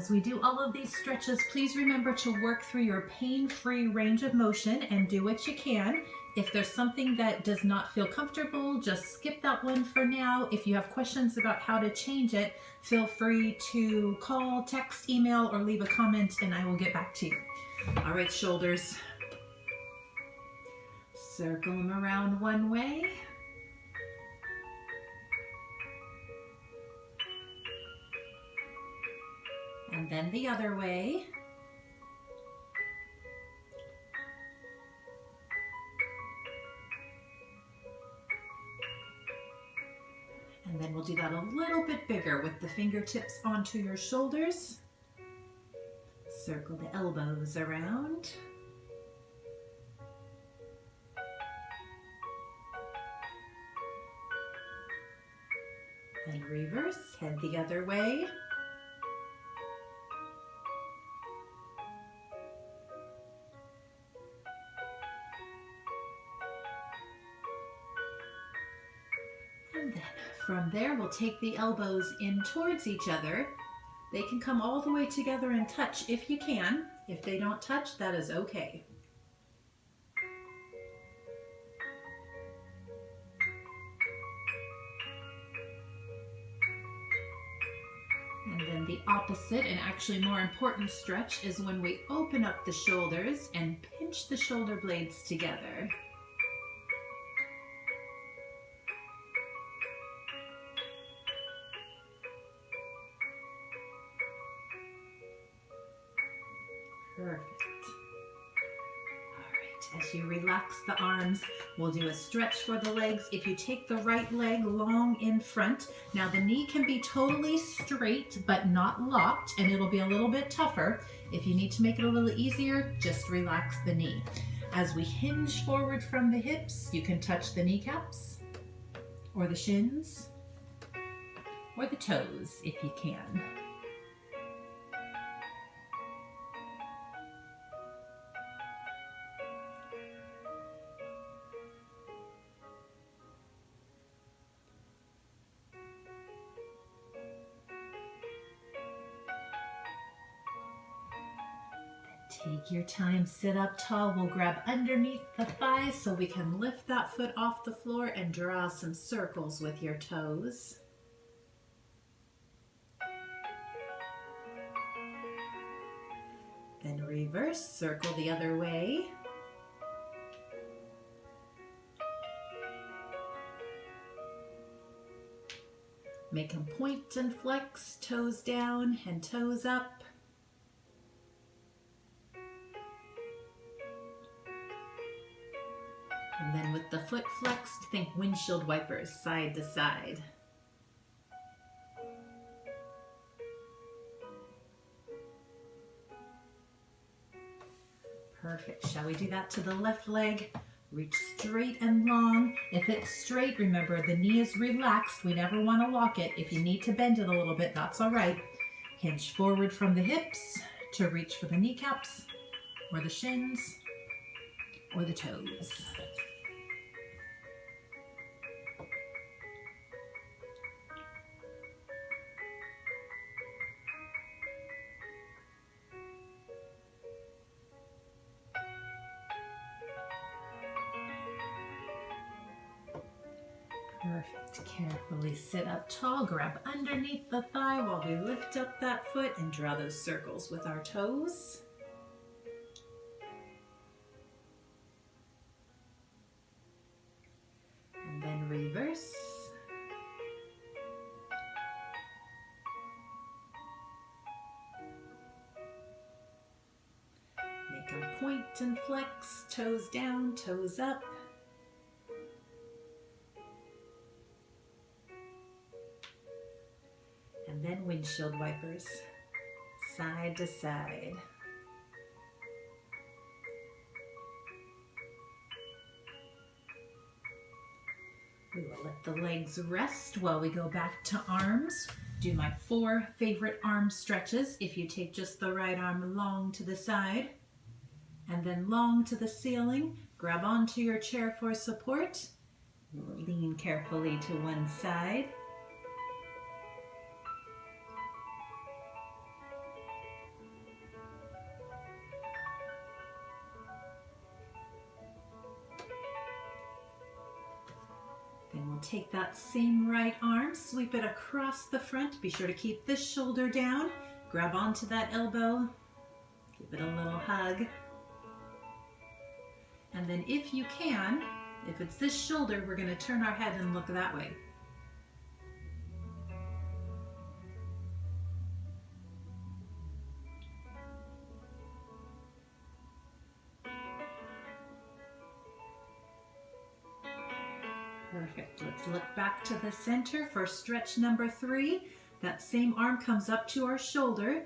As we do all of these stretches, please remember to work through your pain-free range of motion and do what you can. If there's something that does not feel comfortable, just skip that one for now. If you have questions about how to change it, feel free to call, text, email, or leave a comment and I will get back to you. All right, shoulders. Circle them around one way. And then the other way. And then we'll do that a little bit bigger with the fingertips onto your shoulders. Circle the elbows around. Then reverse, head the other way. And then from there, we'll take the elbows in towards each other. They can come all the way together and touch if you can. If they don't touch, that is okay. And then the opposite, and actually more important stretch, is when we open up the shoulders and pinch the shoulder blades together. Perfect. All right, as you relax the arms, we'll do a stretch for the legs. If you take the right leg long in front, now the knee can be totally straight but not locked, and it'll be a little bit tougher. If you need to make it a little easier, just relax the knee. As we hinge forward from the hips, you can touch the kneecaps or the shins or the toes if you can. Take your time, sit up tall. We'll grab underneath the thighs so we can lift that foot off the floor and draw some circles with your toes. Then reverse, circle the other way. Make them point and flex, toes down and toes up. And then with the foot flexed, think windshield wipers, side to side. Perfect. Shall we do that to the left leg? Reach straight and long. If it's straight, remember the knee is relaxed. We never want to lock it. If you need to bend it a little bit, that's all right. Hinge forward from the hips to reach for the kneecaps or the shins or the toes. Perfect. Carefully sit up tall, grab underneath the thigh while we lift up that foot and draw those circles with our toes. And then reverse. Make them point and flex, toes down, toes up. And then windshield wipers, side to side. We will let the legs rest while we go back to arms. Do my 4 favorite arm stretches. If you take just the right arm long to the side and then long to the ceiling, grab onto your chair for support. Lean carefully to one side. Then we'll take that same right arm, sweep it across the front. Be sure to keep this shoulder down. Grab onto that elbow. Give it a little hug. And then if you can, if it's this shoulder, we're going to turn our head and look that way. Perfect. Let's look back to the center for stretch number 3. That same arm comes up to our shoulder,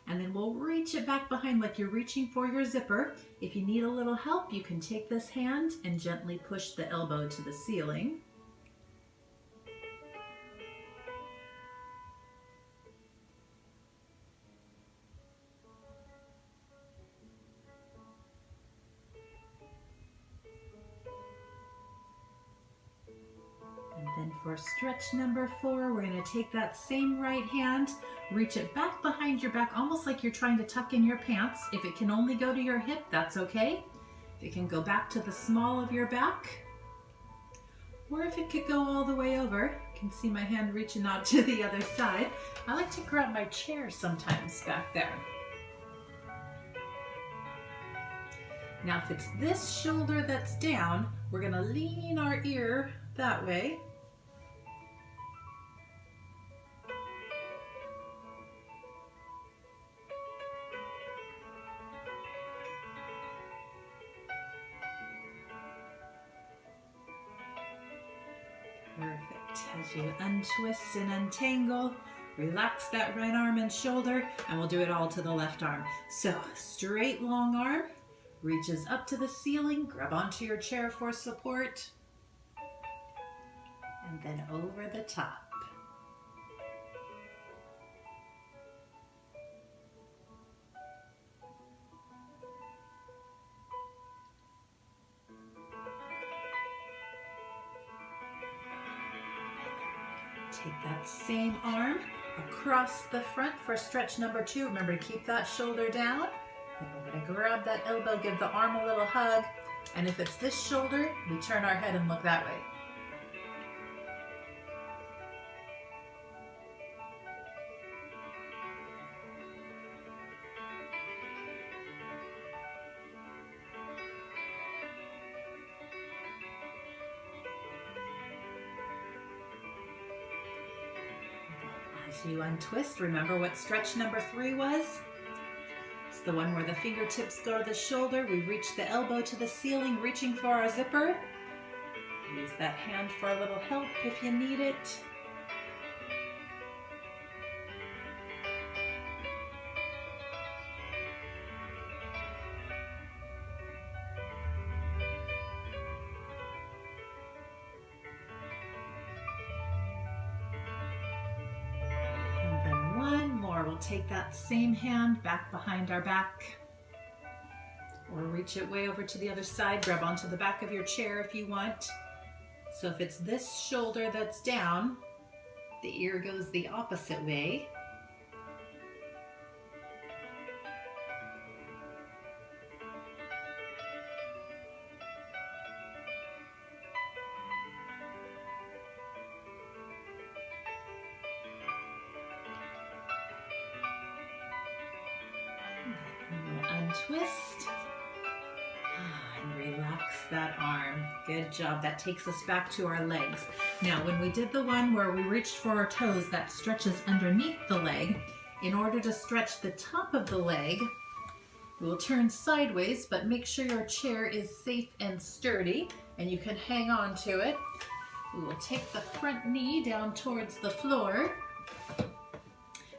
and then we'll reach it back behind like you're reaching for your zipper. If you need a little help, you can take this hand and gently push the elbow to the ceiling. And then for stretch number 4, we're going to take that same right hand, reach it back behind your back, almost like you're trying to tuck in your pants. If it can only go to your hip, that's okay. If it can go back to the small of your back, or if it could go all the way over. You can see my hand reaching out to the other side. I like to grab my chair sometimes back there. Now if it's this shoulder that's down, we're going to lean our ear that way. Perfect. As you untwist and untangle, relax that right arm and shoulder, and we'll do it all to the left arm. So straight long arm, reaches up to the ceiling, grab onto your chair for support, and then over the top. Take that same arm across the front for stretch number 2. Remember to keep that shoulder down. Then we're going to grab that elbow, give the arm a little hug. And if it's this shoulder, we turn our head and look that way. As you untwist, remember what stretch number 3 was? It's the one where the fingertips go to the shoulder. We reach the elbow to the ceiling, reaching for our zipper. Use that hand for a little help if you need it. We'll take that same hand back behind our back, or reach it way over to the other side. Grab onto the back of your chair if you want. So if it's this shoulder that's down, the ear goes the opposite way. Untwist and relax that arm. Good job. That takes us back to our legs. Now, when we did the one where we reached for our toes, that stretches underneath the leg. In order to stretch the top of the leg, we'll turn sideways, but make sure your chair is safe and sturdy and you can hang on to it. We will take the front knee down towards the floor.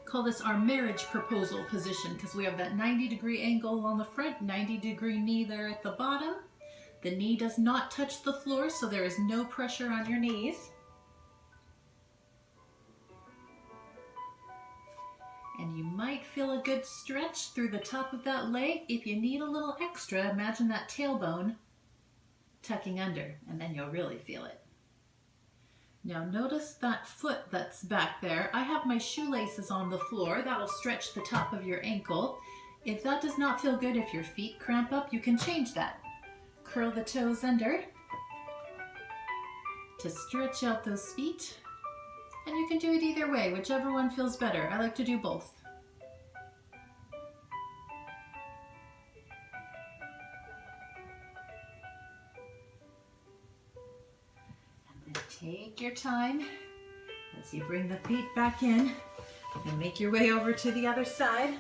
Call this our marriage proposal position because we have that 90-degree angle on the front, 90-degree knee there at the bottom. The knee does not touch the floor, so there is no pressure on your knees. And you might feel a good stretch through the top of that leg. If you need a little extra, imagine that tailbone tucking under, and then you'll really feel it. Now notice that foot that's back there. I have my shoelaces on the floor. That'll stretch the top of your ankle. If that does not feel good, if your feet cramp up, you can change that. Curl the toes under. to stretch out those feet. And you can do it either way, whichever one feels better. I like to do both. And then take your time as you bring the feet back in and make your way over to the other side.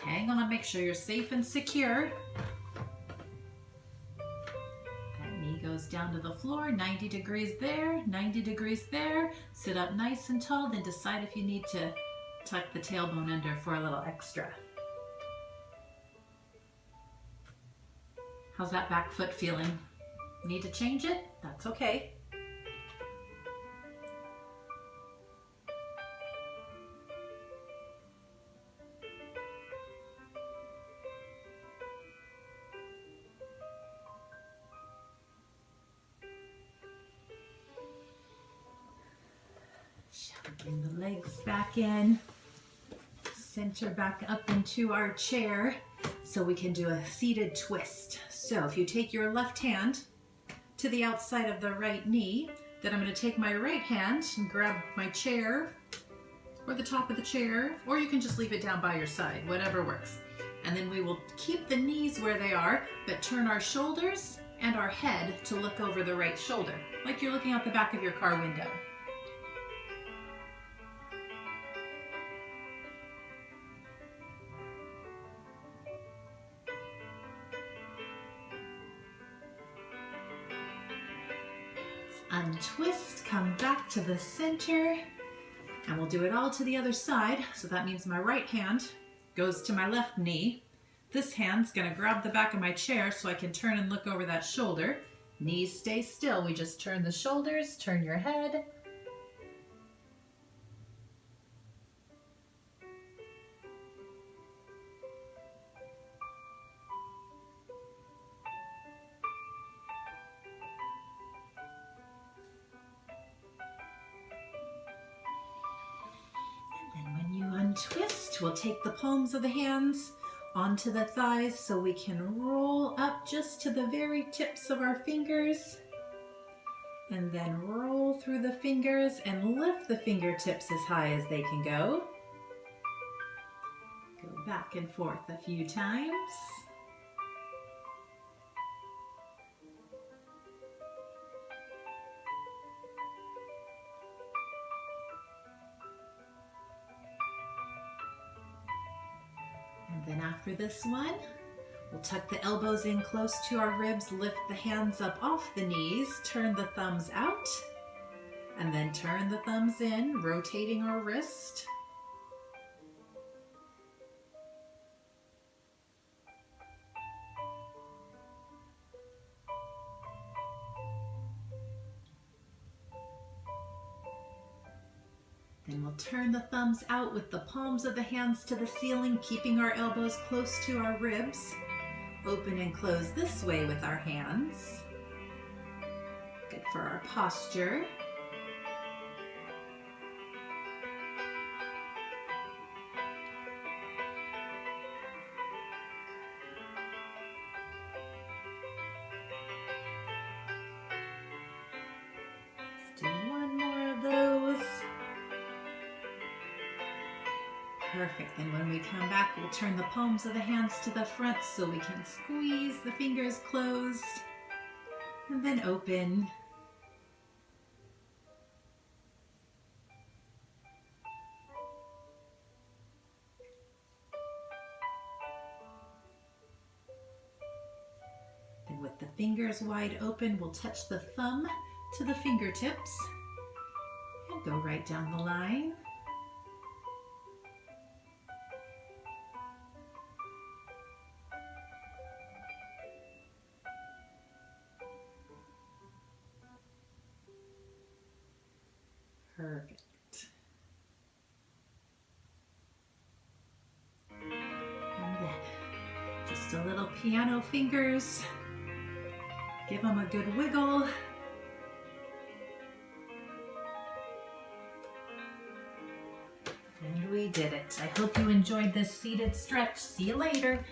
Hang on, make sure you're safe and secure. That knee goes down to the floor, 90 degrees there, 90 degrees there. Sit up nice and tall, then decide if you need to tuck the tailbone under for a little extra. How's that back foot feeling? Need to change it? That's okay. Bring the legs back in, center back up into our chair so we can do a seated twist. So if you take your left hand to the outside of the right knee, then I'm going to take my right hand and grab my chair or the top of the chair, or you can just leave it down by your side, whatever works. And then we will keep the knees where they are, but turn our shoulders and our head to look over the right shoulder, like you're looking out the back of your car window. Untwist, come back to the center, and we'll do it all to the other side. So that means my right hand goes to my left knee. This hand's gonna grab the back of my chair so I can turn and look over that shoulder. Knees stay still. We just turn the shoulders, turn your head. Twist. We'll take the palms of the hands onto the thighs so we can roll up just to the very tips of our fingers, and then roll through the fingers and lift the fingertips as high as they can go. Go back and forth a few times. Then after this one, we'll tuck the elbows in close to our ribs, lift the hands up off the knees, turn the thumbs out, and then turn the thumbs in, rotating our wrist. Then we'll turn the thumbs out with the palms of the hands to the ceiling, keeping our elbows close to our ribs. Open and close this way with our hands. Good for our posture. Let's do one more of those. Perfect. Then when we come back, we'll turn the palms of the hands to the front so we can squeeze the fingers closed and then open. Then with the fingers wide open, we'll touch the thumb to the fingertips and go right down the line. Perfect. And then just a little piano fingers. Give them a good wiggle. And we did it. I hope you enjoyed this seated stretch. See you later.